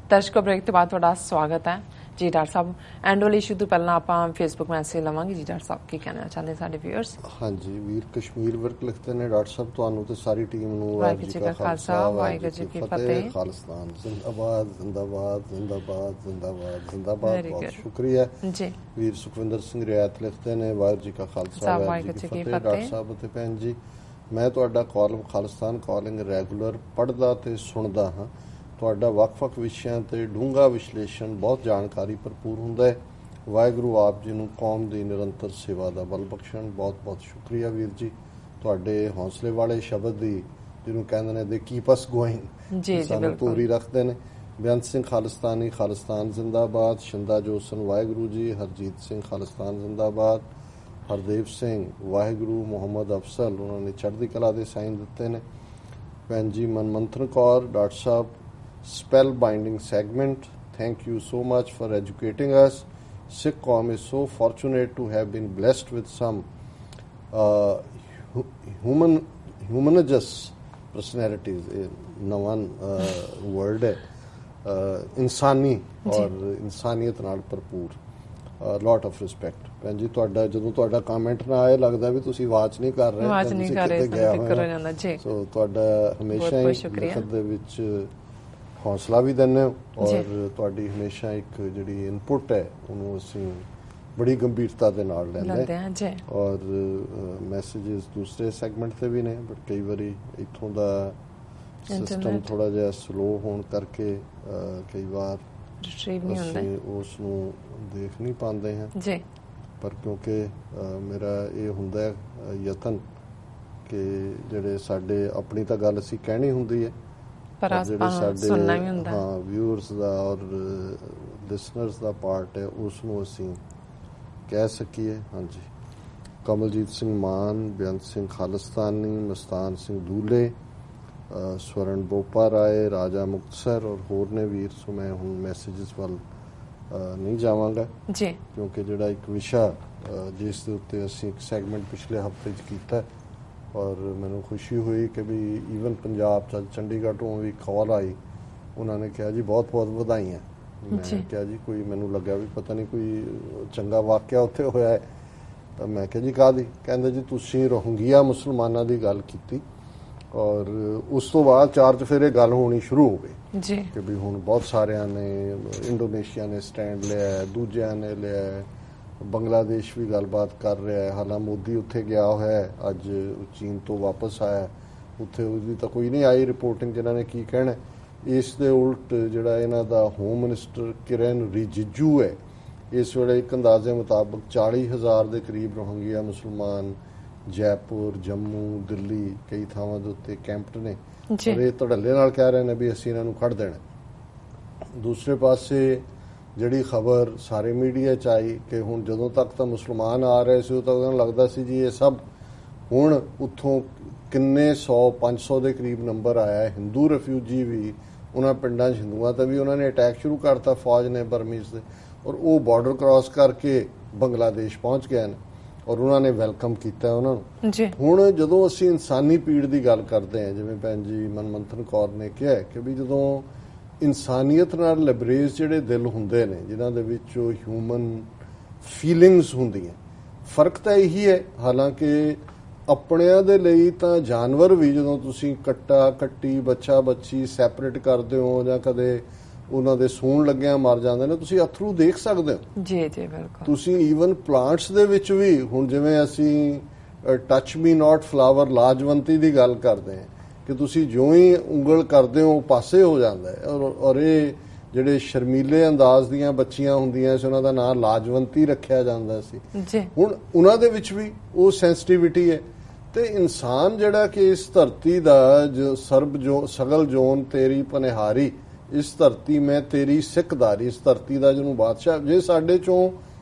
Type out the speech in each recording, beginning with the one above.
ਦਰਸ਼ਕੋ break ਤੋਂ ਬਾਅਦ ਤੁਹਾਡਾ ਸਵਾਗਤ ਹੈ ਜੀ ਡਾਕਟਰ ਸਾਹਿਬ। ਐਂਡ ਵਾਲੇ ਇਸ਼ੂ ਤੋਂ ਪਹਿਲਾਂ ਆਪਾਂ ਫੇਸਬੁੱਕ ਮੈਸੇਜ ਲਵਾਂਗੇ ਜੀ। ਡਾਕਟਰ ਸਾਹਿਬ ਕੀ ਕਹਿਣਾ ਚਾਹੁੰਦੇ ਸਾਡੇ ਵਿਊਅਰਸ? ਹਾਂਜੀ, ਵੀਰ ਕਸ਼ਮੀਰ ਵਰਕ ਲਿਖਦੇ ਨੇ, ਡਾਕਟਰ ਸਾਹਿਬ ਤੁਹਾਨੂੰ ਤੇ ਸਾਰੀ ਟੀਮ ਨੂੰ ਵਾਹਿਗੁਰੂ ਜੀ ਕਾ ਖਾਲਸਾ ਵਾਹਿਗੁਰੂ ਜੀ ਕੀ ਫਤਿਹ। ਖਾਲਿਸਤਾਨ ਜ਼ਿੰਦਾਬਾਦ ਜ਼ਿੰਦਾਬਾਦ ਜ਼ਿੰਦਾਬਾਦ ਜ਼ਿੰਦਾਬਾਦ ਜ਼ਿੰਦਾਬਾਦ। ਬਹੁਤ ਸ਼ੁਕਰੀਆ ਜੀ। ਵੀਰ ਸੁਖਵਿੰਦਰ ਸਿੰਘ ਰਿਆਤ ਲਿਖਦੇ ਨੇ, ਵਾਹਿਗੁਰੂ ਜੀ ਕਾ ਖਾਲਸਾ ਵਾਹਿਗੁਰੂ ਜੀ ਕੀ ਫਤਿਹ। ਡਾਕਟਰ ਸਾਹਿਬ ਅਤੇ ਭੈਣ ਜੀ, ਮੈਂ ਤੁਹਾਡਾ ਕਾਲਮ ਖਾਲਿਸਤਾਨ ਕਾਲਿੰਗ ਰੈਗੂਲਰ ਪੜ੍ਹਦਾ ਤੇ ਸੁਣਦਾ ਹਾਂ। ਤੁਹਾਡਾ ਵੱਖ-ਵੱਖ ਵਿਸ਼ਿਆਂ ਤੇ ਡੂੰਘਾ ਵਿਸ਼ਲੇਸ਼ਣ ਬਹੁਤ ਜਾਣਕਾਰੀ ਭਰਪੂਰ ਹੁੰਦਾ ਹੈ। ਵਾਹਿਗੁਰੂ ਆਪ ਜੀ ਨੂੰ ਕੌਮ ਦੀ ਨਿਰੰਤਰ ਸੇਵਾ ਦਾ ਬਲ ਬਖਸ਼ਣ। ਬਹੁਤ-ਬਹੁਤ ਸ਼ੁਕਰੀਆ ਵੀਰ ਜੀ। ਤੁਹਾਡੇ ਹੌਸਲੇ ਵਾਲੇ ਸ਼ਬਦ ਦੀ ਜਿਹਨੂੰ ਕਹਿੰਦੇ ਨੇ ਦੇ ਕੀਪ ਅਸ ਗੋਇੰਗ ਸਾਨੂੰ ਪੂਰੀ ਰੱਖਦੇ ਨੇ। ਬੇਅੰਤ ਸਿੰਘ ਖਾਲਿਸਤਾਨੀ, ਖਾਲਿਸਤਾਨ ਜ਼ਿੰਦਾਬਾਦ। ਸ਼ਿੰਦਾ ਜੋਸਨ, ਵਾਹਿਗੁਰੂ ਜੀ। ਹਰਜੀਤ ਸਿੰਘ, ਖਾਲਿਸਤਾਨ ਜ਼ਿੰਦਾਬਾਦ। ਹਰਦੇਵ ਸਿੰਘ, ਵਾਹਿਗੁਰੂ। ਮੁਹੰਮਦ ਅਫਸਲ, ਉਹਨਾਂ ਨੇ ਚੜ੍ਹਦੀ ਕਲਾ ਦੇ ਸਾਈਨ ਦਿੱਤੇ ਨੇ। ਭੈਣ ਜੀ ਮਨਮੰਥਨ Kaur, doctor Sahib spell binding segment, thank you so much for educating us. Sikh Qaum is so fortunate to have been blessed with some humanagous personalities. नवां word है, इंसानी और इंसानियत नाल भरपूर। lot of respect। ਭੈਣ ਜੀ ਤੁਹਾਡਾ ਜਦੋਂ ਤੁਹਾਡਾ ਕਮੈਂਟ ਨਾ ਆਏ ਲੱਗਦਾ ਵੀ ਤੁਸੀਂ ਵਾਚ ਨਹੀਂ ਕਰ ਰਹੇ, ਵਾਚ ਨਹੀਂ ਕਰ ਰਹੇ, ਫਿਕਰ ਹੋ ਜਾਂਦਾ ਜੀ। ਸੋ ਤੁਹਾਡਾ ਹਮੇਸ਼ਾ ਹੀ ਲਿਖਤ ਦੇ ਵਿੱਚ ਹੌਸਲਾ ਵੀ ਦਿੰਦੇ ਹੋ ਔਰ ਤੁਹਾਡੀ ਹਮੇਸ਼ਾ ਇੱਕ ਜਿਹੜੀ ਇਨਪੁਟ ਹੈ ਉਹਨੂੰ ਅਸੀਂ ਬੜੀ ਗੰਭੀਰਤਾ ਦੇ ਨਾਲ ਲੈਂਦੇ ਹਾਂ ਜੀ। ਔਰ ਮੈਸੇजेस ਦੂਸਰੇ ਸੈਗਮੈਂਟ ਤੇ ਵੀ ਨੇ, ਬਟ ਕਈ ਵਾਰੀ ਇੱਥੋਂ ਦਾ ਸਿਸਟਮ ਥੋੜਾ ਜਿਹਾ ਸਲੋ ਹੋਣ ਕਰਕੇ ਕਈ ਵਾਰ ਅਸੀਂ ਉਸ ਨੂੰ ਦੇਖ ਨਹੀਂ ਪਾਉਂਦੇ ਹਾਂ ਜੀ। ਪਰ ਕਿਉਂਕਿ ਮੇਰਾ ਇਹ ਹੁੰਦਾ ਯਤਨ ਕਿ ਜਿਹੜੇ ਸਾਡੇ ਆਪਣੀ ਤਾਂ ਗੱਲ ਅਸੀਂ ਕਹਿਣੀ ਹੁੰਦੀ ਹੈ, ਪਰ ਜਿਹੜੇ ਸਾਡੇ ਹਾਂ ਵਿਊਅਰਸ ਦਾ ਔਰ ਲਿਸਨਰਸ ਦਾ ਪਾਰਟ ਹੈ ਉਸ ਨੂੰ ਅਸੀਂ ਕਹਿ ਸਕੀਏ। ਹਾਂਜੀ, ਕਮਲਜੀਤ ਸਿੰਘ ਮਾਨ, ਬੇਅੰਤ ਸਿੰਘ ਖਾਲਿਸਤਾਨੀ, ਮਸਤਾਨ ਸਿੰਘ ਦੂਲੇ, ਸਵਰਨ ਬੋਪਾ ਰਾਏ, ਰਾਜਾ ਮੁਕਤਸਰ ਔਰ ਹੋਰ ਨੇ ਵੀਰ। ਸੋ ਮੈਂ ਹੁਣ ਮੈਸੇजेस ਵੱਲ ਨਹੀਂ ਜਾਵਾਂਗਾ ਜੀ, ਕਿਉਂਕਿ ਜਿਹੜਾ ਇੱਕ ਵਿਸ਼ਾ ਜਿਸ ਦੇ ਉੱਤੇ ਅਸੀਂ ਇੱਕ ਸੈਗਮੈਂਟ ਪਿਛਲੇ ਹਫ਼ਤੇ 'ਚ ਕੀਤਾ ਔਰ ਮੈਨੂੰ ਖੁਸ਼ੀ ਹੋਈ ਕਿ ਵੀ ਈਵਨ ਪੰਜਾਬ 'ਚ ਚੰਡੀਗੜ੍ਹ ਤੋਂ ਵੀ ਕਾਲ ਆਈ, ਉਹਨਾਂ ਨੇ ਕਿਹਾ ਜੀ ਬਹੁਤ ਬਹੁਤ ਵਧਾਈਆਂ। ਮੈਂ ਕਿਹਾ ਜੀ ਕੋਈ, ਮੈਨੂੰ ਲੱਗਿਆ ਵੀ ਪਤਾ ਨਹੀਂ ਕੋਈ ਚੰਗਾ ਵਾਕਿਆ ਉੱਥੇ ਹੋਇਆ ਹੈ, ਤਾਂ ਮੈਂ ਕਿਹਾ ਜੀ ਕਾਹਦੀ? ਕਹਿੰਦੇ ਜੀ ਤੁਸੀਂ ਰੋਹਿੰਗਿਆ ਮੁਸਲਮਾਨਾਂ ਦੀ ਗੱਲ ਕੀਤੀ ਔਰ ਉਸ ਤੋਂ ਬਾਅਦ 4 ਚੁਫੇਰੇ ਗੱਲ ਹੋਣੀ ਸ਼ੁਰੂ ਹੋ ਗਈ ਜੀ ਕਿ ਵੀ ਹੁਣ ਬਹੁਤ ਸਾਰਿਆਂ ਨੇ, ਇੰਡੋਨੇਸ਼ੀਆ ਨੇ ਸਟੈਂਡ ਲਿਆ, ਦੂਜਿਆਂ ਨੇ ਲਿਆ, ਬੰਗਲਾਦੇਸ਼ ਵੀ ਗੱਲਬਾਤ ਕਰ ਰਿਹਾ ਹੈ। ਹਾਲਾਂ ਮੋਦੀ ਉੱਥੇ ਗਿਆ ਹੋਇਆ ਹੈ, ਅੱਜ ਚੀਨ ਤੋਂ ਵਾਪਸ ਆਇਆ, ਉੱਥੇ ਉਹਦੀ ਤਾਂ ਕੋਈ ਨਹੀਂ ਆਈ ਰਿਪੋਰਟਿੰਗ ਜਿਹਨਾਂ ਨੇ ਕੀ ਕਹਿਣਾ। ਇਸ ਦੇ ਉਲਟ ਜਿਹੜਾ ਇਹਨਾਂ ਦਾ ਹੋਮ ਮਿਨਿਸਟਰ ਕਿਰਨ ਰਿਜਿਜੂ ਹੈ, ਇਸ ਵੇਲੇ ਇੱਕ ਅੰਦਾਜ਼ੇ ਮੁਤਾਬਕ 40,000 ਦੇ ਕਰੀਬ ਰੋਹਿੰਗਿਆ ਮੁਸਲਮਾਨ ਜੈਪੁਰ, ਜੰਮੂ, ਦਿੱਲੀ ਕਈ ਥਾਵਾਂ ਦੇ ਉੱਤੇ ਕੈਂਪਡ ਨੇ ਔਰ ਇਹ ਧੜੱਲੇ ਨਾਲ ਕਹਿ ਰਹੇ ਨੇ ਵੀ ਅਸੀਂ ਇਹਨਾਂ ਨੂੰ ਕੱਢ ਦੇਣਾ। ਦੂਸਰੇ ਪਾਸੇ ਜਿਹੜੀ ਖਬਰ ਸਾਰੇ ਮੀਡੀਆ 'ਚ ਆਈ ਕਿ ਹੁਣ ਜਦੋਂ ਤੱਕ ਤਾਂ ਮੁਸਲਮਾਨ ਆ ਰਹੇ ਸੀ ਉਦੋਂ ਤੱਕ ਉਹਨਾਂ ਨੂੰ ਲੱਗਦਾ ਸੀ ਜੀ ਇਹ ਸਭ, ਹੁਣ ਉੱਥੋਂ ਕਿੰਨੇ 100-500 ਦੇ ਕਰੀਬ ਨੰਬਰ ਆਇਆ ਹੈ। ਹਿੰਦੂ ਰਿਫਿਊਜੀ ਵੀ ਉਹਨਾਂ ਪਿੰਡਾਂ 'ਚ ਹਿੰਦੂਆਂ 'ਤੇ ਵੀ ਉਹਨਾਂ ਨੇ ਅਟੈਕ ਸ਼ੁਰੂ ਕਰਤਾ ਫੌਜ ਨੇ, ਬਰਮੀਜ਼ ਦੇ, ਔਰ ਉਹ ਬਾਰਡਰ ਕ੍ਰਾਸ ਕਰਕੇ ਬੰਗਲਾਦੇਸ਼ ਪਹੁੰਚ ਗਏ ਨੇ ਔਰ ਉਹਨਾਂ ਨੇ ਵੈਲਕਮ ਕੀਤਾ ਉਹਨਾਂ ਨੂੰ ਜੀ। ਹੁਣ ਜਦੋਂ ਅਸੀਂ ਇਨਸਾਨੀ ਪੀੜ ਦੀ ਗੱਲ ਕਰਦੇ ਹਾਂ, ਜਿਵੇਂ ਭੈਣ ਜੀ ਮਨਮੰਥਨ ਕੌਰ ਨੇ ਕਿਹਾ ਕਿ ਵੀ ਜਦੋਂ ਇਨਸਾਨੀਅਤ ਨਾਲ ਲੈਬਰੇਜ ਜਿਹੜੇ ਦਿਲ ਹੁੰਦੇ ਨੇ, ਜਿਨ੍ਹਾਂ ਦੇ ਵਿੱਚ ਉਹ ਹਿਊਮਨ ਫੀਲਿੰਗਸ ਹੁੰਦੀਆਂ, ਫਰਕ ਤਾਂ ਇਹੀ ਹੈ। ਹਾਲਾਂਕਿ ਆਪਣਿਆਂ ਦੇ ਲਈ ਤਾਂ ਜਾਨਵਰ ਵੀ ਜਦੋਂ ਤੁਸੀਂ ਕੱਟਾ ਕੱਟੀ, ਬੱਚਾ ਬੱਚੀ ਸੈਪਰੇਟ ਕਰਦੇ ਹੋ ਜਾਂ ਕਦੇ ਉਹਨਾਂ ਦੇ ਸੂਣ ਲੱਗਿਆਂ ਮਰ ਜਾਂਦੇ ਨੇ, ਤੁਸੀਂ ਅਥਰੂ ਦੇਖ ਸਕਦੇ ਹੋ ਜੀ ਜੀ ਬਿਲਕੁਲ। ਤੁਸੀਂ ਈਵਨ ਪਲਾਂਟਸ ਦੇ ਵਿੱਚ ਵੀ ਹੁਣ ਜਿਵੇਂ ਅਸੀਂ ਟੱਚ ਮੀ ਨਾਟ ਫਲਾਵਰ ਲਾਜਵੰਤੀ ਦੀ ਗੱਲ ਕਰਦੇ ਹਾਂ ਕਿ ਤੁਸੀਂ ਜਿਉਂ ਹੀ ਉਂਗਲ ਕਰਦੇ ਹੋ ਪਾਸੇ ਹੋ ਜਾਂਦਾ ਹੈ ਔਰ ਇਹ ਜਿਹੜੇ ਸ਼ਰਮੀਲੇ ਅੰਦਾਜ਼ ਦੀਆਂ ਬੱਚੀਆਂ ਹੁੰਦੀਆਂ ਸੀ ਉਹਨਾਂ ਦਾ ਨਾਂ ਲਾਜਵੰਤੀ ਰੱਖਿਆ ਜਾਂਦਾ ਸੀ ਜੀ। ਹੁਣ ਉਹਨਾਂ ਦੇ ਵਿੱਚ ਵੀ ਉਹ ਸੈਂਸਿਟੀਵਿਟੀ ਹੈ। ਤੇ ਇਨਸਾਨ ਜਿਹੜਾ ਕਿ ਇਸ ਧਰਤੀ ਦਾ ਜੋ ਸਗਲ ਜੋਨ ਤੇਰੀ ਪਨਿਹਾਰੀ, ਇਸ ਧਰਤੀ ਮੈਂ ਤੇਰੀ ਸਿੱਖਦਾਰੀ, ਇਸ ਧਰਤੀ ਦਾ ਜਿਹਨੂੰ ਬਾਦਸ਼ਾਹ, ਜੇ ਸਾਡੇ ਚੋਂ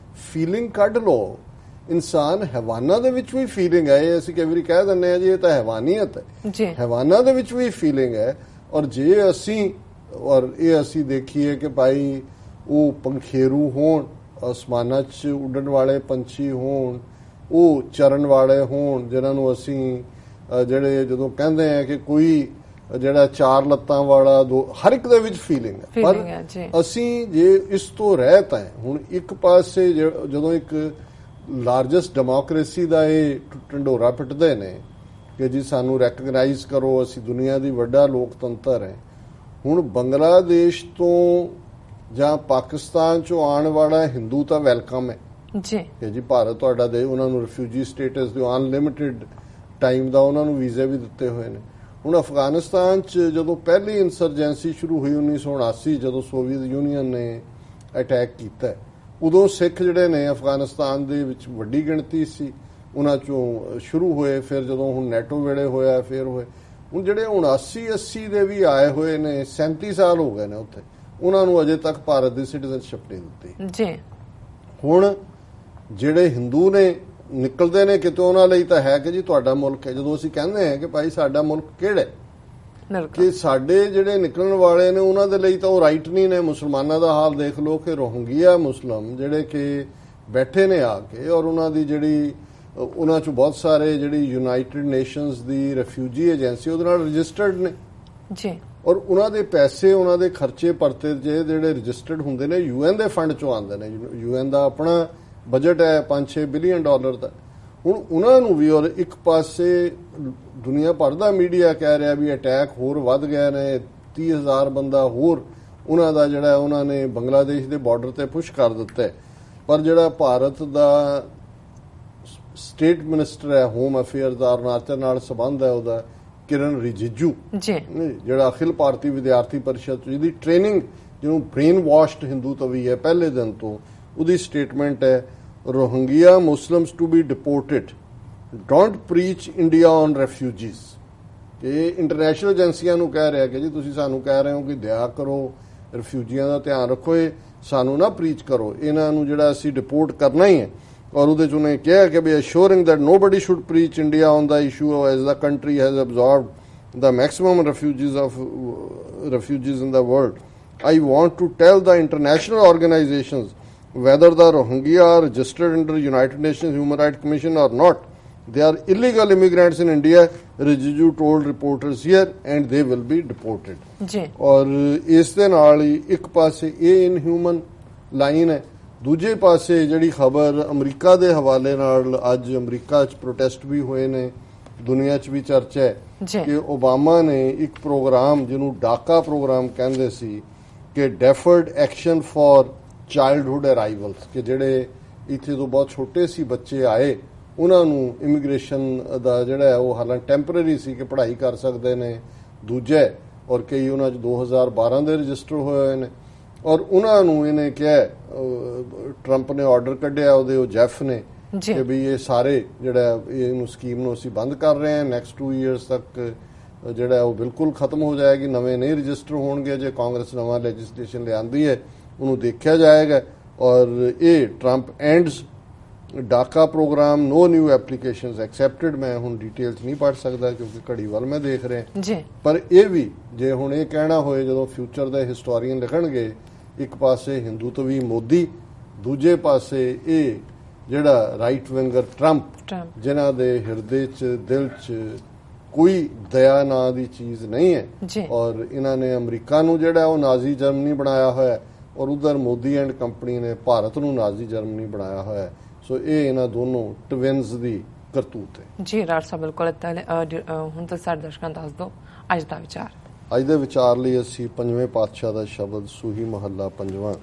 ਫੀਲਿੰਗ ਕੱਢ ਲਓ, ਇਨਸਾਨ ਹੈਵਾਨਾਂ ਦੇ ਵਿੱਚ ਵੀ ਫੀਲਿੰਗ ਹੈ। ਇਹ ਅਸੀਂ ਕਈ ਵਾਰੀ ਕਹਿ ਦਿੰਦੇ ਹਾਂ ਜੀ ਇਹ ਤਾਂ ਹੈਵਾਨੀਅਤ ਹੈ, ਹੈਵਾਨਾਂ ਦੇ ਵਿੱਚ ਵੀ ਫੀਲਿੰਗ ਹੈ। ਔਰ ਜੇ ਅਸੀਂ ਇਹ ਅਸੀਂ ਦੇਖੀਏ ਕਿ ਭਾਈ ਉਹ ਪੰਖੇਰੂ ਹੋਣ, ਅਸਮਾਨਾਂ 'ਚ ਉੱਡਣ ਵਾਲੇ ਪੰਛੀ ਹੋਣ, ਉਹ ਚਰਨ ਵਾਲੇ ਹੋਣ, ਜਿਨ੍ਹਾਂ ਨੂੰ ਅਸੀਂ ਜਿਹੜੇ ਜਦੋਂ ਕਹਿੰਦੇ ਆ ਕਿ ਕੋਈ ਜਿਹੜਾ ਚਾਰ ਲੱਤਾਂ ਵਾਲਾ ਹਰ ਇੱਕ ਦੇ ਵਿੱਚ ਫੀਲਿੰਗ ਹੈ। ਪਰ ਅਸੀਂ ਜੇ ਇਸ ਤੋਂ ਰਹਿਤ ਹੈ, ਹੁਣ ਇੱਕ ਪਾਸੇ ਜਦੋਂ ਇੱਕ ਲਾਰਜੈਸਟ ਡੈਮੋਕ੍ਰੇਸੀ ਦਾ ਇਹ ਢੰਡੋਰਾ ਪਿੱਟਦੇ ਨੇ ਕਿ ਜੀ ਸਾਨੂੰ ਰੈਕਗਨਾਈਜ਼ ਕਰੋ, ਅਸੀਂ ਦੁਨੀਆ ਦੀ ਵੱਡਾ ਲੋਕਤੰਤਰ ਹੈ। ਹੁਣ ਬੰਗਲਾਦੇਸ਼ ਤੋਂ ਜਾਂ ਪਾਕਿਸਤਾਨ ਚੋਂ ਆਉਣ ਵਾਲਾ ਹਿੰਦੂ ਤਾਂ ਵੈਲਕਮ ਹੈ ਜੀ ਕਿ ਜੀ ਭਾਰਤ ਤੁਹਾਡਾ ਦੇ, ਉਹਨਾਂ ਨੂੰ ਰਿਫਿਊਜੀ ਸਟੇਟਸ ਦਿਓ, ਅਨਲਿਮਿਟਿਡ ਟਾਈਮ ਦਾ ਉਹਨਾਂ ਨੂੰ ਵੀਜ਼ੇ ਵੀ ਦਿੱਤੇ ਹੋਏ ਨੇ। ਹੁਣ ਅਫਗਾਨਿਸਤਾਨ 'ਚ ਜਦੋਂ ਪਹਿਲੀ ਇਨਸਰਜੈਂਸੀ ਸ਼ੁਰੂ ਹੋਈ 1979 ਜਦੋਂ ਸੋਵੀਅਤ ਯੂਨੀਅਨ ਨੇ ਅਟੈਕ ਕੀਤਾ, ਉਦੋਂ ਸਿੱਖ ਜਿਹੜੇ ਨੇ ਅਫਗਾਨਿਸਤਾਨ ਦੇ ਵਿੱਚ ਵੱਡੀ ਗਿਣਤੀ ਸੀ, ਉਹਨਾਂ 'ਚੋਂ ਸ਼ੁਰੂ ਹੋਏ। ਫਿਰ ਜਦੋਂ ਹੁਣ ਨੈਟੋ ਵੇਲੇ ਹੋਇਆ ਫਿਰ ਹੋਏ। ਹੁਣ ਜਿਹੜੇ 79-80 ਦੇ ਵੀ ਆਏ ਹੋਏ ਨੇ, 37 ਸਾਲ ਹੋ ਗਏ ਨੇ ਉੱਥੇ, ਉਹਨਾਂ ਨੂੰ ਅਜੇ ਤੱਕ ਭਾਰਤ ਦੀ ਸਿਟੀਜ਼ਨਸ਼ਿਪ ਨਹੀਂ ਦਿੱਤੀ ਜੀ। ਹੁਣ ਜਿਹੜੇ ਹਿੰਦੂ ਨੇ ਨਿਕਲਦੇ ਨੇ ਕਿਤੇ, ਉਹਨਾਂ ਲਈ ਤਾਂ ਹੈ ਕਿ ਜੀ ਤੁਹਾਡਾ ਮੁਲਕ ਹੈ। ਜਦੋਂ ਅਸੀਂ ਕਹਿੰਦੇ ਹਾਂ ਕਿ ਭਾਈ ਸਾਡਾ ਮੁਲਕ ਕਿਹੜਾ ਹੈ, ਕਿ ਸਾਡੇ ਜਿਹੜੇ ਨਿਕਲਣ ਵਾਲੇ ਨੇ ਉਹਨਾਂ ਦੇ ਲਈ ਤਾਂ ਉਹ ਰਾਈਟ ਨਹੀਂ ਨੇ। ਮੁਸਲਮਾਨਾਂ ਦਾ ਹਾਲ ਦੇਖ ਲਓ ਕਿ ਰੋਹਿੰਗਿਆ ਮੁਸਲਮ ਜਿਹੜੇ ਕਿ ਬੈਠੇ ਨੇ ਆ ਕੇ, ਔਰ ਉਹਨਾਂ ਦੀ ਜਿਹੜੀ ਉਹਨਾਂ 'ਚ ਬਹੁਤ ਸਾਰੇ ਜਿਹੜੀ ਯੂਨਾਈਟਿਡ ਨੇਸ਼ਨਸ ਦੀ ਰਿਫਿਊਜੀ ਏਜੰਸੀ ਉਹਦੇ ਨਾਲ ਰਜਿਸਟਰਡ ਨੇ ਜੀ, ਔਰ ਉਹਨਾਂ ਦੇ ਪੈਸੇ, ਉਹਨਾਂ ਦੇ ਖਰਚੇ ਪਰਤੇ ਜਿਹੜੇ ਰਜਿਸਟਰਡ ਹੁੰਦੇ ਨੇ UN ਦੇ ਫੰਡ 'ਚੋਂ ਆਉਂਦੇ ਨੇ। UN ਦਾ ਆਪਣਾ ਬਜਟ ਹੈ $5-6 ਬਿਲੀਅਨ ਦਾ। ਹੁਣ ਉਹਨਾਂ ਨੂੰ ਵੀ, ਔਰ ਇੱਕ ਪਾਸੇ ਦੁਨੀਆ ਭਰ ਦਾ ਮੀਡੀਆ ਕਹਿ ਰਿਹਾ ਵੀ ਅਟੈਕ ਹੋਰ ਵੱਧ ਗਏ ਨੇ, 30,000 ਬੰਦਾ ਹੋਰ ਉਹਨਾਂ ਦਾ ਜਿਹੜਾ ਉਹਨਾਂ ਨੇ ਬੰਗਲਾਦੇਸ਼ ਦੇ ਬਾਰਡਰ ਤੇ ਪੁਸ਼ ਕਰ ਦਿੱਤਾ। ਪਰ ਜਿਹੜਾ ਭਾਰਤ ਦਾ ਸਟੇਟ ਮਿਨਿਸਟਰ ਹੈ ਹੋਮ ਅਫੇਅਰ ਦਾ, ਅਰੁਣਾਚਲ ਨਾਲ ਸੰਬੰਧ ਹੈ ਉਹਦਾ, ਕਿਰਨ ਰਿਜਿਜੂ ਜੀ, ਜਿਹੜਾ ਅਖਿਲ ਭਾਰਤੀ ਵਿਦਿਆਰਥੀ ਪਰਿਸ਼ਦ ਜਿਹਦੀ ਟ੍ਰੇਨਿੰਗ, ਜਿਹਨੂੰ ਬ੍ਰੇਨ ਵਾਸ਼ਡ ਹਿੰਦੂਤਵੀ ਹੈ ਪਹਿਲੇ ਦਿਨ ਤੋਂ, ਉਹਦੀ ਸਟੇਟਮੈਂਟ ਹੈ Rohingya Muslims to be deported, don't preach India on refugees. ਕਿ ਇੰਟਰਨੈਸ਼ਨਲ ਏਜੰਸੀਆਂ ਨੂੰ ਕਹਿ ਰਿਹਾ ਕਿ ਜੀ ਤੁਸੀਂ ਸਾਨੂੰ ਕਹਿ ਰਹੇ ਹੋ ਕਿ ਦਇਆ ਕਰੋ, ਰਿਫਿਊਜੀਆਂ ਦਾ ਧਿਆਨ ਰੱਖੋ, ਇਹ ਸਾਨੂੰ ਨਾ ਪ੍ਰੀਚ ਕਰੋ, ਇਹਨਾਂ ਨੂੰ ਜਿਹੜਾ ਅਸੀਂ ਡਿਪੋਰਟ ਕਰਨਾ ਹੀ ਹੈ। ਔਰ ਉਹਦੇ 'ਚ ਉਹਨੇ ਕਿਹਾ ਕਿ we assuring that nobody should preach India on the issue as the country has absorbed the maximum refugees in the world. I want to tell the international organizations, whether the Rohingya are registered under United Nations Human Rights Commission or not, they are illegal immigrants in India, Rijizu told reporters here, and they will be deported. और इस दे नाल ही एक पासे ये inhuman line है, दूजे पासे जिहड़ी खबर अमरीका दे हवाले नाल अज अमरीका च प्रोटेस्ट भी होए ने, दुनिया च भी चर्चा है कि ओबामा ने एक प्रोग्राम जिन्हों डाका प्रोग्राम कहंदे सी कि deferred action for childhood arrivals, कि जिहड़े इत्थे तो बहुत छोटे सी बच्चे आए ਉਹਨਾਂ ਨੂੰ ਇਮੀਗ੍ਰੇਸ਼ਨ ਦਾ ਜਿਹੜਾ ਹੈ ਉਹ ਹਾਲਾਂ ਟੈਂਪਰੇਰੀ ਸੀ ਕਿ ਪੜ੍ਹਾਈ ਕਰ ਸਕਦੇ ਨੇ, ਦੂਜਾ ਔਰ ਕਈ ਉਹਨਾਂ 'ਚ 2012 ਦੇ ਰਜਿਸਟਰ ਹੋਏ ਨੇ। ਔਰ ਉਹਨਾਂ ਨੂੰ ਇਹਨੇ ਕਿਹਾ, ਟਰੰਪ ਨੇ ਆਰਡਰ ਕੱਢਿਆ ਉਹਦੇ, ਉਹ ਜੈਫ ਨੇ, ਕਿ ਵੀ ਇਹ ਸਾਰੇ ਜਿਹੜਾ ਇਹਨੂੰ ਸਕੀਮ ਨੂੰ ਅਸੀਂ ਬੰਦ ਕਰ ਰਹੇ ਹਾਂ, ਨੈਕਸਟ 2 ਇਅਰਸ ਤੱਕ ਜਿਹੜਾ ਉਹ ਬਿਲਕੁਲ ਖਤਮ ਹੋ ਜਾਏਗੀ, ਨਵੇਂ ਨਹੀਂ ਰਜਿਸਟਰ ਹੋਣਗੇ। ਜੇ ਕਾਂਗਰਸ ਨਵਾਂ ਲੈਜਿਸਲੇਸ਼ਨ ਲਿਆਂਦੀ ਹੈ ਉਹਨੂੰ ਦੇਖਿਆ ਜਾਏਗਾ। ਔਰ ਇਹ Trump ends DACA program, no new applications accepted. मैं हुण डिटेल च नहीं पढ़ सकता क्योंकि घड़ी वाल मैं देख रहा जी, पर यह भी जे हुण ये कहना होए जो फ्यूचर दे हिस्टोरीयन लिखणगे, एक पासे हिंदूत्वी मोदी, दूजे पासे ये जिहड़ा राइट विंगर ट्रंप, जिन्हां दे हिरदे च दिल च कोई दया ना दी चीज़ नहीं है। और इन्हां ने अमरीका नूं जिहड़ा वो नाजी जर्मनी बनाया होया है, और उधर मोदी एंड कंपनी ने भारत नूं नाजी जर्मनी बनाया होया है। सो ये इन्हां दोनों ट्विन्स दी करतूत है जी। राज साहब बिल्कुल हुण तां साडे दर्शकां दस दो अज दा विचार। अज दे विचार लई असीं पंजवें पातशाह दा शब्द सूही महला पंजवां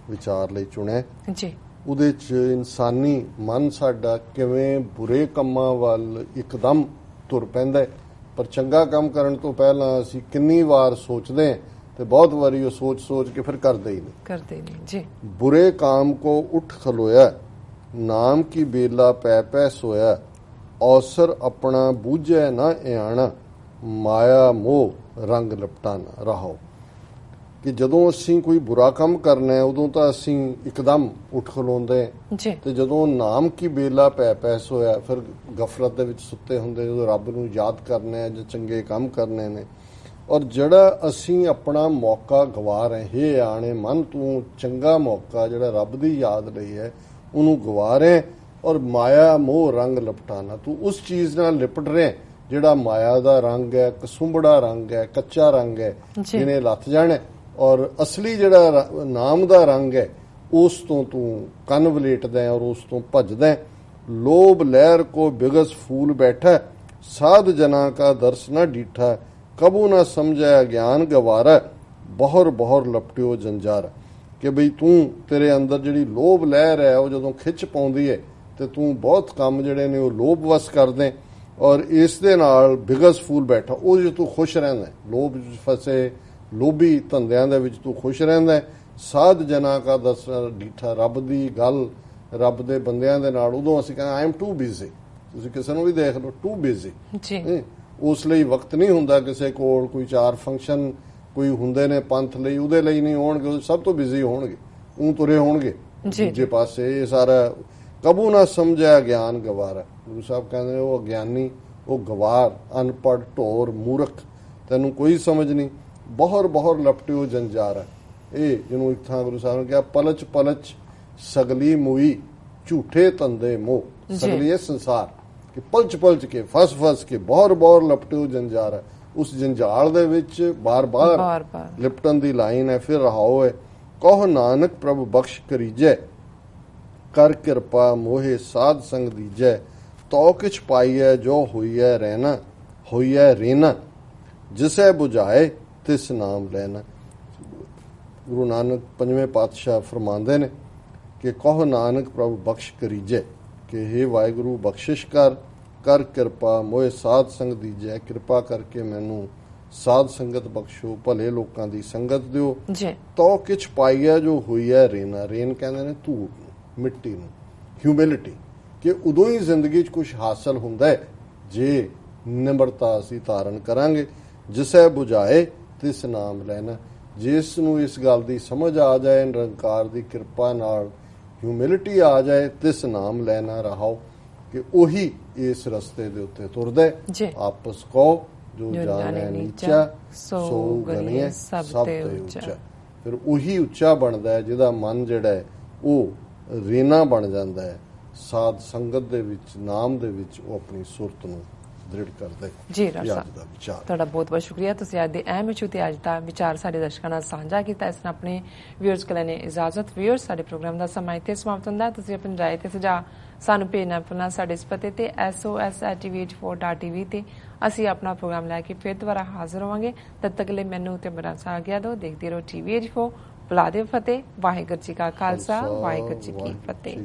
विचार लई चुणिआ जी। उहदे च इंसानी मन साडा किवें बुरे कंमां वल इकदम तुर पैंदा है, पर चंगा काम करन तो पहलां असीं किन्नी वार सोचदे हां ते बहुत वारी वो सोच के फिर करदे ही नहीं जी। बुरे काम को उठ खलोया, नाम की बेला पै पै सोया, औसर अपना बूझे ना इयाना, माया मोह रंग लपटाना रहो। कि जदों असीं कोई बुरा काम करना है उदों तां असीं इकदम उठ खलोंदे ते जदों नाम की बेला पै पै सोया, फिर गफलत दे विच सुत्ते हुंदे जदों रब नूं याद करना है जां चंगे काम करने ने। और जिहड़ा असीं अपना मौका गवा रहे, हे आने मन तूं चंगा मौका जिहड़ा रब दी याद लई है उन्होंने गवा रहे, और माया मोह रंग लपटाना, तू उस चीज़ नाल लिपट रहे ਜਿਹੜਾ ਮਾਇਆ ਦਾ ਰੰਗ ਹੈ, ਕਸੁੰਬੜਾ ਰੰਗ ਹੈ, ਕੱਚਾ ਰੰਗ ਹੈ, ਇਹਨੇ ਲੱਥ ਜਾਣਾ ਔਰ ਅਸਲੀ ਜਿਹੜਾ ਨਾਮ ਦਾ ਰੰਗ ਹੈ ਉਸ ਤੋਂ ਤੂੰ ਕੰਨ ਵਲੇਟਦਾ ਹੈ ਔਰ ਉਸ ਤੋਂ ਭੱਜਦਾ ਹੈ। ਲੋਭ ਲਹਿਰ ਕੋ ਬਿਗਸ ਫੂਲ ਬੈਠਾ, ਸਾਧ ਜਨਾ ਕਾ ਦਰਸ ਨਾ ਡੀਠਾ, ਕਬੂ ਨਾ ਸਮਝਿਆ ਗਿਆਨ ਗਵਾਰਾ, ਬਹੁਰ ਬਹੁਰ ਲਪਟਿਓ ਜੰਜਾਰ। ਕਿ ਬਈ ਤੂੰ ਤੇਰੇ ਅੰਦਰ ਜਿਹੜੀ ਲੋਭ ਲਹਿਰ ਹੈ ਉਹ ਜਦੋਂ ਖਿੱਚ ਪਾਉਂਦੀ ਹੈ ਤੇ ਤੂੰ ਬਹੁਤ ਕੰਮ ਜਿਹੜੇ ਨੇ ਉਹ ਲੋਭ ਵਸ ਕਰਦੇ ਔਰ ਇਸ ਦੇ ਨਾਲ ਬਿਗਸ ਫੂਲ ਬੈਠਾ, ਉਹ ਜੇ ਤੂੰ ਖੁਸ਼ ਰਹਿੰਦਾ, ਲੋਭ ਫਸੇ ਲੋਭੀ ਧੰਦਿਆਂ ਦੇ ਵਿੱਚ ਤੂੰ ਖੁਸ਼ ਰਹਿੰਦਾ। ਸਾਧ ਜਨਾ ਕਾ ਦਰਸ ਡੀਠਾ, ਰੱਬ ਦੀ ਗੱਲ, ਰੱਬ ਦੇ ਬੰਦਿਆਂ ਦੇ ਨਾਲ ਉਦੋਂ ਅਸੀਂ ਕਹਿੰਦੇ ਆਈ ਐਮ ਟੂ ਬਿਜ਼ੀ। ਤੁਸੀਂ ਕਿਸੇ ਨੂੰ ਵੀ ਦੇਖ ਲਓ, ਟੂ ਬਿਜ਼ੀ ਜੀ, ਉਸ ਲਈ ਵਕਤ ਨਹੀਂ ਹੁੰਦਾ ਕਿਸੇ ਕੋਲ। ਕੋਈ 4 ਫੰਕਸ਼ਨ ਕੋਈ ਹੁੰਦੇ ਨੇ ਪੰਥ ਲਈ, ਉਹਦੇ ਲਈ ਨਹੀਂ ਹੋਣਗੇ, ਸਭ ਤੋਂ ਬਿਜ਼ੀ ਹੋਣਗੇ, ਉਹ ਤੁਰੇ ਹੋਣਗੇ ਦੂਜੇ ਪਾਸੇ। ਇਹ ਸਾਰਾ ਕਬੂ ਨਾ ਸਮਝਿਆ ਗਿਆਨ ਗਵਾਰ। ਗੁਰੂ ਸਾਹਿਬ ਕਹਿੰਦੇ ਨੇ ਉਹ ਅਗਿਆਨੀ, ਉਹ ਗਵਾਰ, ਅਨਪੜ੍ਹ, ਢੋਰ, ਮੂਰਖ, ਤੈਨੂੰ ਕੋਈ ਸਮਝ ਨਹੀਂ। ਬਹੁਰ ਬਹੁਰ ਲਪਟਿਓ ਜੰਜਾਰ। ਇਹ ਜਿਹਨੂੰ ਇੱਕ ਥਾਂ ਗੁਰੂ ਸਾਹਿਬ ਨੇ ਕਿਹਾ ਪਲਚ ਪਲਚ ਸਗਲੀ ਮੂਈ, ਝੂਠੇ ਧੰਦੇ ਮੋਹ। ਸਗਲੀ ਇਹ ਸੰਸਾਰ ਕਿ ਪਲਚ ਪਲਚ ਕੇ ਫਸ ਫਸ ਕੇ ਬਹੁਰ ਬਹੁਰ ਲਪਟਿਓ ਜੰਜਾਰ। ਉਸ ਜੰਜਾਲ ਦੇ ਵਿੱਚ ਬਾਰ-ਬਾਰ ਲਿਪਟਣ ਦੀ ਲਾਈਨ ਹੈ। ਫਿਰ ਰਹਾਓ ਹੈ, ਕਹੋ ਨਾਨਕ ਪ੍ਰਭ ਬਖਸ਼ ਕਰੀਜੈ, ਕਰ ਕਿਰਪਾ ਮੋਹੇ ਸਾਧ ਸੰਗ ਦੀਜੈ, ਤੋ ਕਿਛ ਪਾਈਐ ਜੋ ਹੋਈਐ ਰਹਿਣਾ, ਹੋਈਐ ਰੇਨਾ, ਜਿਸੈ ਬੁਝਾਏ ਤਿਸ ਨਾਮ ਲੈਣਾ। ਗੁਰੂ ਨਾਨਕ 5ਵੇਂ ਪਾਤਸ਼ਾਹ ਫਰਮਾਉਂਦੇ ਨੇ ਕਿ ਕਹੋ ਨਾਨਕ ਪ੍ਰਭ ਬਖਸ਼ ਕਰੀਜੈ, ਕਿ ਹੇ ਵਾਹਿਗੁਰੂ ਬਖਸ਼ਿਸ਼ ਕਰ ਕਿਰਪਾ ਮੋਏ ਸਾਧ ਸੰਗ ਦੀਜੈ, ਕਿਰਪਾ ਕਰਕੇ ਮੈਨੂੰ ਸਾਧ ਸੰਗਤ ਬਖਸ਼ੋ, ਭਲੇ ਲੋਕਾਂ ਦੀ ਸੰਗਤ ਦਿਓ। ਤੋ ਕਿਛ ਪਾਈਐ ਜੋ ਹੋਈ ਹੈ ਰੇਨਾ, ਰੇਨ ਕਹਿੰਦੇ ਨੇ ਧੂੜ ਨੂੰ, ਮਿੱਟੀ ਨੂੰ, ਹਿਊਮਿਲਿਟੀ, ਕਿ ਉਦੋਂ ਹੀ ਜ਼ਿੰਦਗੀ 'ਚ ਕੁਝ ਹਾਸਲ ਹੁੰਦਾ ਹੈ ਜੇ ਨਿਮਰਤਾ ਅਸੀਂ ਧਾਰਨ ਕਰਾਂਗੇ। ਜਿਸੈ ਬੁਝਾਏ ਤਿਸ ਨਾਮ ਲੈਣਾ, ਜਿਸ ਨੂੰ ਇਸ ਗੱਲ ਦੀ ਸਮਝ ਆ ਜਾਏ, ਨਿਰੰਕਾਰ ਦੀ ਕਿਰਪਾ ਨਾਲ ਹਿਊਮਿਲਿਟੀ ਆ ਜਾਏ, ਤਿਸ ਨਾਮ ਲੈਣਾ ਰਹਾਓ, ਕਿ ਉਹੀ ਇਸ ਰਸਤੇ ਦੇ ਉੱਤੇ ਤੁਰਦਾ। ਆਪਸ ਕੋ ਜੋ ਜਾਣੈ ਨੀਚਾ, ਸੋ ਗਣੀਐ ਸਭ ਤੇ ਉੱਚਾ। ਫਿਰ ਉਹੀ ਉੱਚਾ ਬਣਦਾ ਹੈ ਜਿਹਦਾ ਮਨ ਜਿਹੜਾ ਹੈ ਉਹ ਰੇਨਾ ਬਣ ਜਾਂਦਾ ਹੈ। ਸਾਧ ਸੰਗਤ ਦੇ ਵਿੱਚ, ਨਾਮ ਦੇ ਵਿੱਚ ਉਹ ਆਪਣੀ ਸੁਰਤ ਨੂੰ ਦ੍ਰਿੜ ਕਰਦਾ ਹੈ। ਜੀ ਸਾਹਿਬ, ਤੁਹਾਡਾ ਬਹੁਤ ਬਹੁਤ ਸ਼ੁਕਰੀਆ। ਤੁਸੀਂ ਅੱਜ ਦੇ ਅਹਿਮ ਇਸ਼ੂ ਤੇ ਅੱਜ ਦਾ ਵਿਚਾਰ ਸਾਡੇ ਦਰਸ਼ਕਾਂ ਨਾਲ ਸਾਂਝਾ ਕੀਤਾ। ਇਸ ਨਾਲ ਆਪਣੇ ਵਿਊਅਰਸ ਕੋਲ ਨੇ ਇਜਾਜ਼ਤ। ਵਿਊਅਰਸ, ਸਾਡੇ ਪ੍ਰੋਗਰਾਮ ਦਾ ਸਮਾਂ ਇੱਥੇ ਸਮਾਪਤ ਹੁੰਦਾ। ਤੁਸੀਂ ਆਪਣੀ ਰਾਏ ਤੇ ਸੁਝਾਅ ਸਾਨੂੰ ਭੇਜਣਾ ਭੁੱਲਣਾ ਸਾਡੇ ਇਸ ਪਤੇ ਤੇ sos@tvh4.tv ਤੇ। ਅਸੀਂ ਆਪਣਾ ਪ੍ਰੋਗਰਾਮ ਲੈ ਕੇ ਫਿਰ ਦੁਬਾਰਾ ਹਾਜ਼ਰ ਹੋਵਾਂਗੇ। ਤਦ ਤੱਕ ਲਈ ਮੈਨੂੰ ਤੇ ਮੇਰਾ ਸਾਥ ਆਗਿਆ ਦਿਓ। ਦੇਖਦੇ ਰਹੋ TVH4। ਬੁਲਾ ਦਿਓ ਫਤਿਹ। ਵਾਹਿਗੁਰੂ ਜੀ ਕਾ ਖਾਲਸਾ, ਵਾਹਿਗੁਰੂ ਜੀ ਕੀ ਫਤਿਹ।